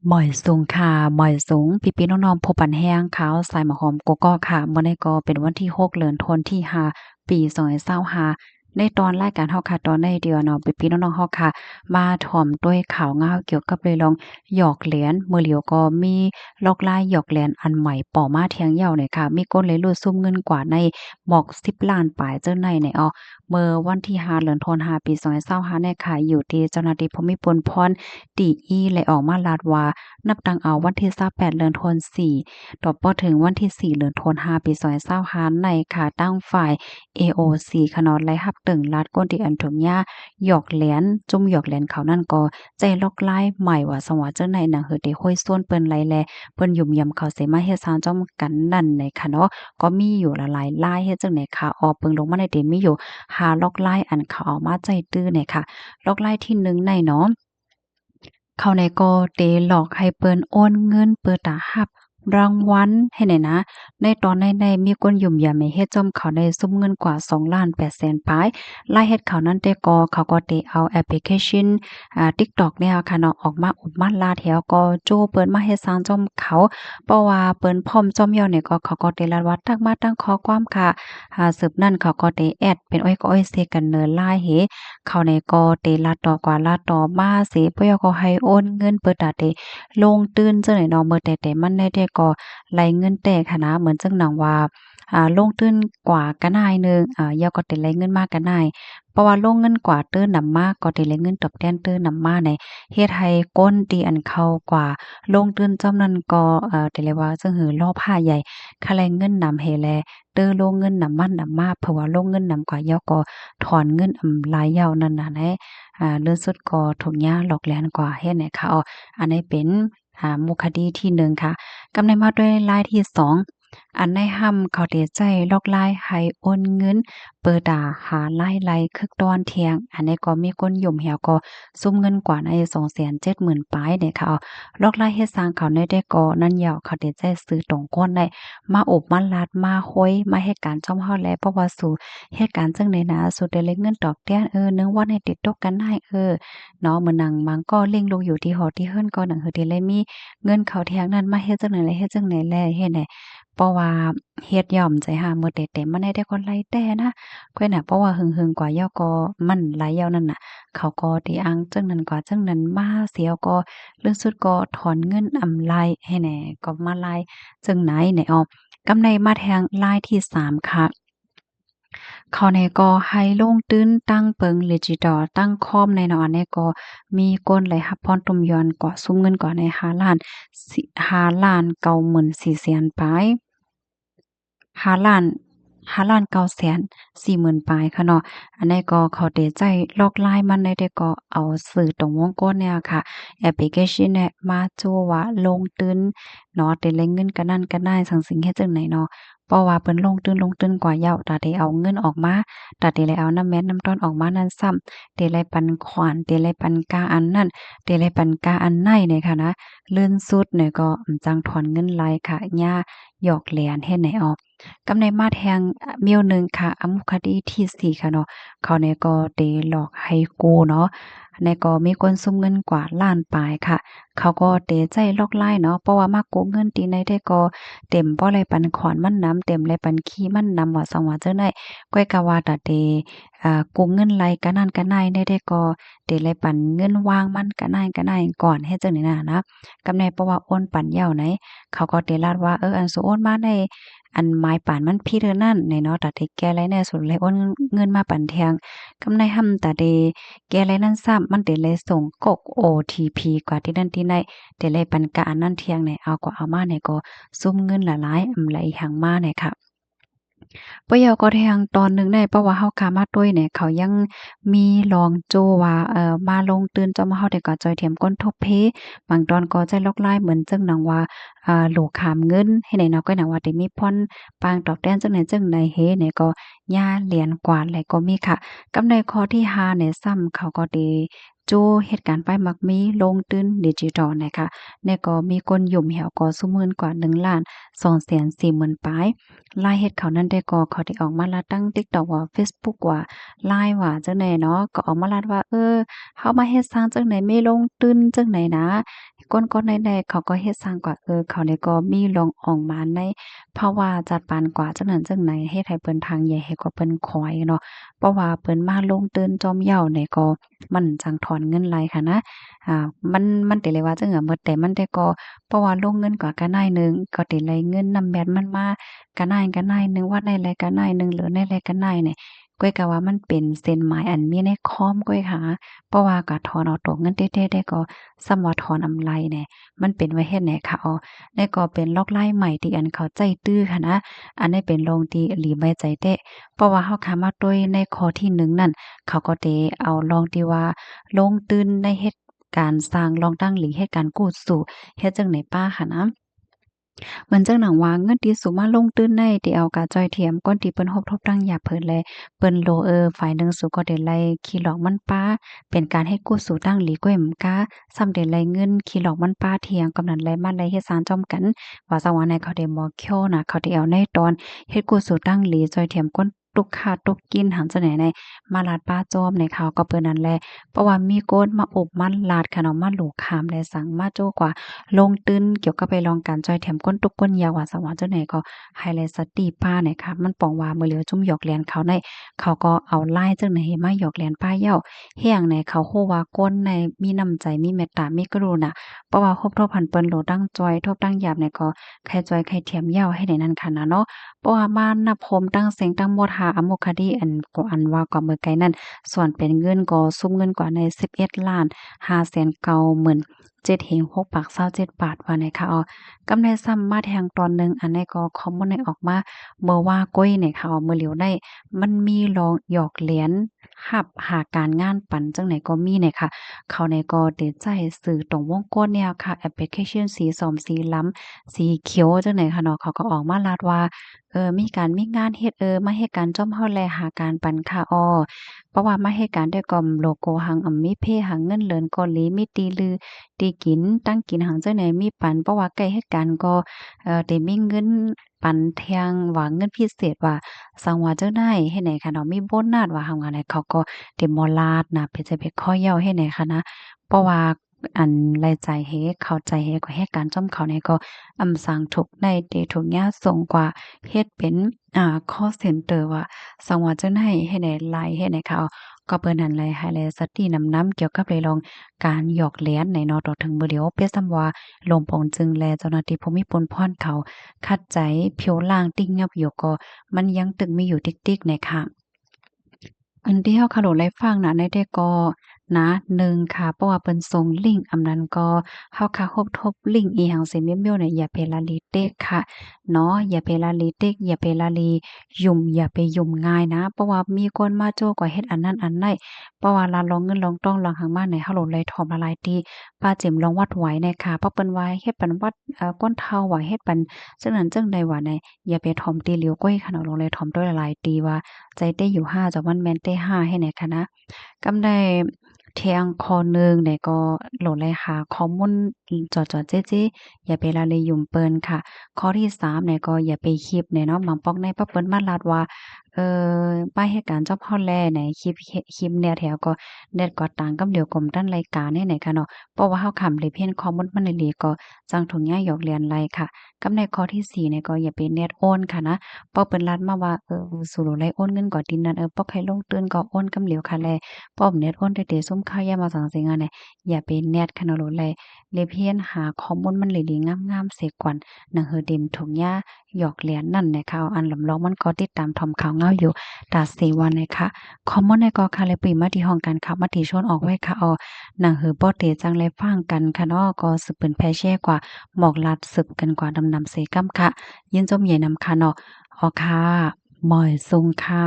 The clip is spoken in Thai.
หมอยสูงค่ะหมอยสูงพี่ๆน้องๆผู้ปันแห้งขาวสายหมะหอมโกโก้ค่ะมื้อนี้ก็เป็นวันที่6เดือนธันที่5ปี2025ในตอนรายการเฮาค่ะตอนในเดียวเนาะพี่ๆน้องๆเฮาค่ะมาถ่อมด้วยข่าวงาวเกี่ยวกับเรื่องหยอกเหรียญมื้อเหลียวก็มีลอกลายหยอกเหรียญอันใหม่ป่อมาเที่ยงยาวเนี่ยค่ะมีก้นเลยรูดซุ่มเงินกว่าในหมอก10ล้านปลายเจ้าในเนี่ยอ้อเมื่อวันที่5เดือนธันวาปี2025เนี่ยค่ะอยู่ที่เจ้าหน้าที่ภูมิพลพรตีอี้เลยออกมาลาดว่า นับตั้งเอาวันที่28เดือนธันวาคมต่อปอถึงวันที่4เดือนธันวาคมปี2025ในค่ะตั้งฝ่าย AOC ขนอดไล่รับตึงลาดก้นที่อันถุงยาหยอกเหรียญจุ่มหยอกเหรียญเขานั่นก็ใจลอกลายใหม่ว่าสว่าเจ้าในหนังเฮือได้ห้อยส้วนเปิ้นไหลแลเปิ้นยุ่มยำเขาเสมาเฮ็ดซานจ้อมกันนั่นในค่ะเนาะก็มีอยู่ละหลายลายเฮ็ดจังได๋ค่ะออกเปิงลงมาในเดมีอยู่5ลอกลายอันเขาเอามาใจตื้อเนี่ยค่ะลอกลายที่1ในเนาะ เขาในก็เตหลอกให้เปิ้นโอนเงินเปิดตารับรางวัลให้ไหนนะในตอนในมีคนยุ่มยามให้เฮ็ดจอมเขาได้ซุมเงินกว่า2,800,000ปลายรายเฮ็ดเขานั้นแต่ก็เขาก็ได้เอาแอปพลิเคชันTikTok เนี่ยค่ะเนาะออกมาอุดมาลาแถวก็โจ้เปิ้นมาเฮ็ดสร้างจอมเขาเพราะว่าเปิ้นพร้อมจอมเหี่ยวเนี่ยก็เขาก็ได้รัดว่าตั้งมาตั้งขอความค่ะสืบนั่นเขาก็ได้แอดเป็นอ้อยก็อ้อยเซกันเนินลายเฮ เขาในก็เตลัดต่อกว่าลัดต่อมาเสเพื่อก็ให้โอนเงินเปิดตาเตลงตื่นจังไหนเนาะเมื่อแต่มันได้แต่ก็ไหลเงินแต่ค่ะนะเหมือนจังหนังว่าลงตื่นกว่าก็นายหนึ่งยาก็ได้ไหลเงินมากก็นายเพราะว่าลงเงินกว่าตื้อนำมากก็ได้ไหลเงินตอบแทนตื้อนำมาในเฮ็ดให้ก้นตีอันเข้ากว่าลงตื่นจำนั้นก็ได้เลยว่าจังหือล่อผ้าใหญ่ค่าแรงเงินนำเฮแลเด้อลงเงินนำมันนำมาเพราะว่าลงเงินนำกว่ายอก็ถอนเงินหลายยาวนั่นน่ะแหละเรื่องสุดก็ถูกยาหลอกแหลนกว่าเฮ็ดให้เขาอันนี้เป็นมุคดีที่1ค่ะกำในมาด้วยลายที่2อันในห้ำเขาเดใจลอกลายให้โอนเงินเปิดหาลายคึกตอนเที่ยงอันนี้ก็มีคนยุ่มเหี่ยวก็ซุมเงินกว่าใน270,000ปลายเนี่ยค่ะลอกลายเฮ็ดสร้างเขาในได้ก็นั่นยาวเขาเดใจซื้อตรงก้นได้มาอบมาลาดมาห้อยมาเฮ็ดการจ้อมเฮาแลเพราะว่าสู่ เหตุการณ์จั่งใดนะสุดได้เลยเงินตอบแทนนึงวันให้ติดตกกันได้เนาะมื้อนั้นมันก็เล็งลงอยู่ที่หอที่เฮิรนก็หนังเฮือได้เลยมีเงินเข้าแทงนั้นมาเฮ็ดจั่งใดและเฮ็ดจั่งใดแลเฮ็ดให้เพราะว่าเฮ็ดย่อมใจหามื้อแต่มันได้แต่คนไล่แต่นะข้อยน่ะเพราะว่าหึงๆกว่าย่อก็มันหลายยาวนั่นน่ะเขาก็ได้อ้างจั่งนั้นกว่าจั่งนั้นมาเสียก็เรื่องสุดก็ถอนเงินไลให้แหน่ก็มาไลจั่งไหนแหน่อ้อกำไรมาแทงลายที่3ค่ะ เขาในก็ให้ลงตื้นตั้งเปิงดิจิทัลตั้งคอมในเนาะอันนี้ก็มีก้นไหลรับพรตุ่มยอนกว่าซุมเงินกว่าใน5,940,000ปลาย5,940,000ปลายค่ะเนาะอันนี้ก็เขาได้ใจลอกลายมันได้ก็เอาสื่อตรงวงกลเนี่ยค่ะแอปพลิเคชันเนี่ยมาโจ้ว่าลงตื้นเนาะได้แลงเงินกันนั่นกันได้สังสิงเฮ็ดจังไหนเนาะ เพราะว่าเพิ่นลงทุนกว่าเหย้าตาได้เอาเงินออกมาตาได้เลยเอาน้ำแม้นน้ำต้นออกมานั่นซ้ำได้เลยปันขวานได้เลยปันกาอันนั้นได้เลยปันกาอันในเนี่ยค่ะนะลื่นสุดเนี่ยก็จังถอนเงินหลายค่ะย่าหยอกเหรียญเฮ็ดไหนออกกำในมาแทงเมียวหนึ่งค่ะอมุคดีที่4ค่ะเนาะเขาเนี่ยก็ได้หลอกให้กู้เนาะในก็มีคนซุมเงินกว่าล้านปลายค่ะเขาก็เตใจลอกไล่เนาะเพราะว่ามากู้เงินตีในได้ก็ เต็มบ่ไรปันขอนมันนำเต็มไรปันขี้มันนำว่าสังว่าเจ้าได้ก้อยกะว่าตาเตกู้เงินไรกะนั่นกะนายได้ก็เตไรปันเงินวางมันกะนายก่อนเฮ็ดจังนี้น่ะนะกำในเพราะว่าโอนปันยาวไหนเขาก็เตลาดว่าอันสิโอนมาได้อันหมายปานมันพี่เด้อนั่นในเนาะตาเตแก่ไรแน่สุดเลยโอนเงินมาปันแทงกำในห่ำตาเตแก่ไรนั่นซ้ำมันเตเลยส่งกก OTP กว่าที่นั่นที่ไหนเตเลยปันกะอันนั้นเที่ยงไหนเอาก็เอามาไหนก็ ซุ่มเงินละหลายไหลหังมาเนี่ยค่ะปะยอก็แทงตอนหนึ่งได้เพราะว่าเฮาขามาด้วยเนี่ยเขายังมีลองโจว่ามาลงตื่นจอมเฮาได้ก็จอยเทียมก้นทบเพบางตอนก็ใจลอกลายเหมือนจังหนังว่าโหลขามเงินให้ไหนเนาะก็หนังว่าได้มีพ่อนปางตอบแทนจังไหนเฮเนี่ยก็ย่าเหรียญกว่าแหละก็มีค่ะกำในข้อที่5เนี่ยซ้ำเขาก็ได้โจ้เหตุการณ์ไปมักมีลงตื้นดิจิทัลนะคะเนี่ยก็มีคนยุ่มเหี่ยวก็ซุมื้นกว่า1,240,000ปลายรายเฮ็ดเขานั้นได้ก็เขาได้ออกมาลาตั้ง TikTok ว่าเฟซบุ๊กว่า LINE ว่าจังใดเนาะก็ออกมาลาดว่าเฮามาเฮ็ดสร้างจังไหนไม่ลงตื้นจังไหนนะ ก้นในเขาก็เฮ็ดสร้างกว่าเขาเนี่ยก็มีลองออกมาในภาวะจัดปานกว่าจังนั้นจังไหนเฮ็ดให้เปิ้นทางใหญ่ให้กว่าเปิ้นคอยเนาะเพราะว่าเปิ้นมาลงตื่นจอมเหย้าเนี่ยก็มันจังถอนเงินหลายค่ะนะมันได้เลยว่าจังหมดแต่มันได้ก็เพราะว่าลงเงินกว่ากะนายหนึ่งก็ได้เลยเงินนำแบตมันมากะนายหนึ่งว่าได้ไรกะนายหนึ่งเหลือได้ไรกะนายเนี่ยก้อยก็ว่ามันเป็นเส้นหมายอันมีในคอมก้อยค่ะเพราะว่าก็ถอนเอาตกเงินเต้ๆได้ก็ส่ำว่าถอนอำไรเนี่ยมันเป็นไว้เฮ็ดไหนคะได้ก็เป็นลอกไล่ใหม่ที่อันเขาใจตื้อค่ะนะอันนี้เป็นโรงที่หลีไว้ใจเต้เพราะว่าเฮาขามาด้วยในข้อที่หนึ่งนั่นเขาก็ได้เอาลองที่ว่าลงตื่นในเหตุการณ์สร้างลองตั้งหลีเหตุการณ์กู้สู่เฮ็ดจังไหนป้าค่ะนะเหมือนจังหนังว่าเงินที่สูมาลงตื้นในที่เอากาจ้อยเทียมก้นที่เปิ้นฮบทบตั้งหยาเพิ่นแลเปิ้นโลฝ่ายหนึ่งสู่ก็ได้ไล่ขี้หลอกมันป้าเป็นการให้กู้สู่ตั้งหลีก้อยหมกาซ้ำได้ไล่เงินขี้หลอกมันป้าเทียงกำนันไล่มันไล่เฮ็ดสารจอมกันว่าสว่าในเขาได้บ่เคี้ยวน่ะเขาได้เอาในตอนเฮ็ดกู้สู่ตั้งหลีจ้อยเทียมก้นตุกขาดตุกกินหันจะไหนในมาลาดป้าจอมในเขาก็เปิ้นนั่นแหละเพราะว่ามีโกนมาอบมันลาดขนมมาหลูขามและสั่งมาโจ้กว่า ลงตื้นเกี่ยวกับไปลองการจอยแถมก้นตุกก้นยาวว่าสว่าเจ้าไหนก็ไฮไลท์สตีป้าเนี่ยค่ะมันปองว่าเมื่อเหลียวจุ่มหยอกแหลนเขาในเขาก็เอาไล่จังไหนมาหยอกแหลนป้าเย้าเฮียงในเขาโคว่าก้นในมีน้ำใจมีเมตตามีกรุณาเพราะว่าครบทบพันเปิ้นโหลตั้งจอยทบตั้งหยาบเนี่ยก็ใครจอยใครเทียมเย้าให้ในนั้นค่ะนะเนาะเพราะว่ามานับพรมตั้งเสียงตั้งหมดหาอโมคดีอันก็อันว่าก็เมื่อไกลนั้นส่วนเป็นเงินก็ซุมเงินกว่าใน11ล้าน590,0007 เฮง 6 ปาก 27 บาทว่าไหนคะกำไรซ้ำมาแทงตอนหนึ่งอันนี้ก็คอมมูนได้ออกมาเมื่อว่าก้อยเนี่ยค่ะเมื่อเหลียวได้มันมีลองหยอกเหรียญหับหาการงานปันจังไหนก็มีเนี่ยค่ะเขาในก็เดใจสื่อตรงวงกลเนี่ยค่ะแอปพลิเคชันสีส้มสีล้ำสีเขียวจังไหนค่ะเนาะเขาก็ออกมาลาดว่ามีงานเฮ็ดมาเฮ็ดการจ้อมเฮาแลหาการปันค่ะเพราะว่ามาเฮ็ดการด้วยกอมโลโกหังมีเพหังเงินเหลินเกาหลีมีตีลือ ตีกินตั้งกินหังจังไหนมีปันเพราะว่าใกล้เฮ็ดการก็ได้มีเงินปันแทงว่าเงินพิเศษว่าสังว่าจั่งใดเฮ็ดไหนค่ะเนาะมีโบนัสว่าหังว่าไหนเขาก็ได้มอลาดนะเพิ่นจะไปขอเหย้าเฮ็ดไหนค่ะนะเพราะว่าอันรายจ่ายเฮ็ดเข้าใจเฮ็ดก็เฮ็ดการจ้อมเขาเนี่ยก็สร้างทุกข์ได้ทุกข์ยากส่งกว่าเฮ็ดเป็นcall center ว่าสังว่าจั่งใดเฮ็ดได้หลายเฮ็ดให้เขาก็เปิ้นนั่นแหละให้แลสตินำเกี่ยวกับเรื่อง การหยอกแหลนในเนาะต่อถึงมื้อเดียวเปรียบส่ำว่าลมปองจึงแลเจ้าหน้าที่ภูมิพลพรเขาคัดใจผิวล่างติ้งยับอยู่ก็มันยังตึงมีอยู่ติ๊กๆในค่ะอันที่เฮาคาโหลได้ฟังน่ะในแต่ก็นะ1ค่ะเพราะว่าเปิ้นส่งลิงก์อันนั้นก็เฮาค่ะบทบลิงก์อีหยังสิเมียวๆเนี่ยอย่าไปละลิเต๊กค่ะเนาะอย่าไปละลิเต๊กอย่าไปละลิยุ่มอย่าไปยุ่มง่ายนะเพราะว่ามีคนมาโจ้ก็เฮ็ดอันนั้นอันไดเพราะว่าลานลองเงินลองต้องลองหังมาในเฮาโหลเลยถอมละลายตีป้าเจิมลองวัดไหวในค่ะเพราะเปิ้นว่าเฮ็ดปันวัดก้นเฒ่าว่าเฮ็ดปันจังนั้นจังใดว่าในอย่าไปถ่อมตีเหลียวก้อยค่ะเนาะลงเลยถ่อมด้วยละลายตีว่าใจเต้อยู่5จะมันแม่นเต้5ให้ไหนคะนะกำได้เที่ยงข้อหนึ่งเนี่ยก็โหลดเลยค่ะข้อมูลจอๆเจ๊ๆอย่าไปละเลยยุ่มเปิ้นค่ะข้อที่3เนี่ยก็อย่าไปคิดเนี่ยเนาะบางปอกในป้าเปิ้นมาลาดว่าเอ่ป้ายเหตุการณ์เจ้าพ่อแลในคลิปแนวแถวก็เน็ตก็ต่างกับเดี๋ยวกรมด้านรายการเนี่ยไหนค่ะเนาะเพราะว่าเฮาค้ำได้เพียงข้อมูลมันอีหลีก็จังถุงยาหยอกเลียนไรค่ะกับในข้อที่4เนี่ยก็อย่าไปเน็ตโอนค่ะนะเพราะเปิ้นลัดมาว่าสู่โหลเลยโอนเงินก่อดินนั้นปอกให้ลงตื่นก็โอนกำเหลียวค่ะแลป้อมเน็ตโอนเตๆซุ่มค่ายามาสังสิงอันเนี่ยอย่าไปเน็ตค่ะเนาะโหลเลยเลยเพียนหาข้อมูลมันหลีๆงามๆเสียก่อนหนังเฮอเด่นถุงยาหยอกเหลียนนั่นนะคะอันลำลองมันก็ติดตามทอมข่าวเงาอยู่ ตาสีวันนะคะคอมมอนในกอคาเลยปีมาที่ห้องกันค่ะมาที่ชนออกไว้ค่ะหนังหือบ่เตจังเลยฟังกันค่ะเนาะก็สืบเป็นแพแช่กว่าหมอกลัดสืบกันกว่าดำๆเสกำค่ะยินจมใหญ่นำค่ะเนาะค่ะหมอยซุงค่ะ